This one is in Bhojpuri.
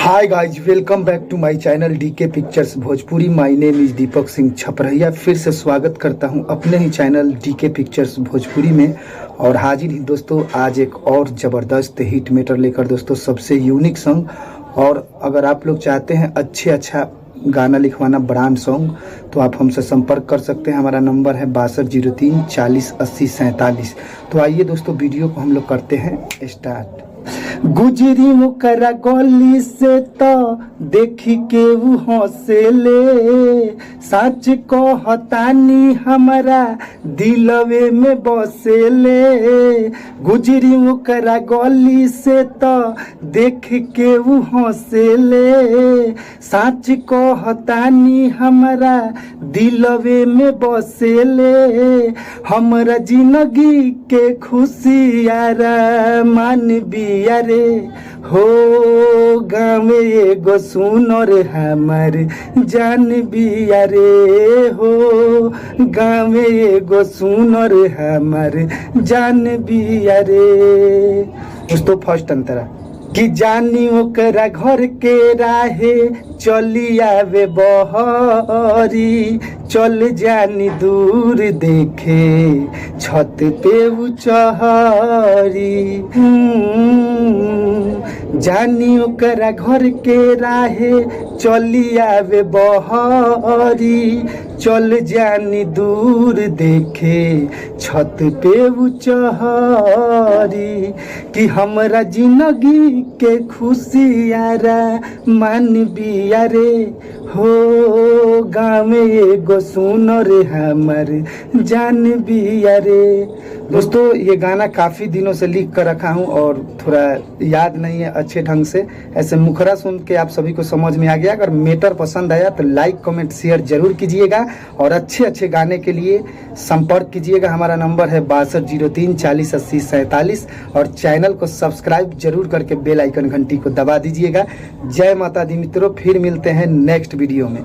Hi guys, welcome back to my channel DK pictures Bhojpuri. My name is Deepak Singh Chhaprahiya. फिर से स्वागत करता हूं अपने ही चैनल डीके पिक्चर्स भोजपुरी में। और हाजिर ही दोस्तों आज एक और ज़बरदस्त हिट मेटर लेकर दोस्तों, सबसे यूनिक सॉन्ग। और अगर आप लोग चाहते हैं अच्छा गाना लिखवाना, ब्रांड सॉन्ग, तो आप हमसे संपर्क कर सकते हैं। हमारा नंबर है 6203 40 80 47। तो आइए दोस्तों, वीडियो को हम लोग करते हैं स्टार्ट। गुजरी मुकरा गली से तो देखी के वो हंसेले, सच कहतानी हमारा दिलवे में बसेले। गुजरी मुकरा गली से तो देख के वो हंसेले, सच कहतानी हमारा दिलवे में बसेले। हमरा जिंदगी के खुशियारा मान बिया रे हो, गाँव एगो सुनर हमर जान बिया रे हो, गाँव एगो सुनर हमर जान बिया रे। दोस्तों फर्स्ट अंतरा कि जानी ओकरा घर के राहे चली आवे बहरी, चल जानी दूर देखे छत पे उचहरी। जानी ओकरा घर के राहे चली आवे बहरी, चल जानी दूर देखे छत पे उचहरी। कि हमरा जिंदगी के खुशियारा मान बिया रे हो, गाँव एगो सुनर हमर जान बिया रे। दोस्तों ये गाना काफ़ी दिनों से लिख कर रखा हूँ और थोड़ा याद नहीं है अच्छे ढंग से। ऐसे मुखरा सुन के आप सभी को समझ में आ गया। अगर मैटर पसंद आया तो लाइक कमेंट शेयर जरूर कीजिएगा और अच्छे गाने के लिए संपर्क कीजिएगा। हमारा नंबर है 6203 40 80 47 और चैनल को सब्सक्राइब जरूर करके बेल आइकन घंटी को दबा दीजिएगा। जय माता दी मित्रों, फिर मिलते हैं नेक्स्ट वीडियो में।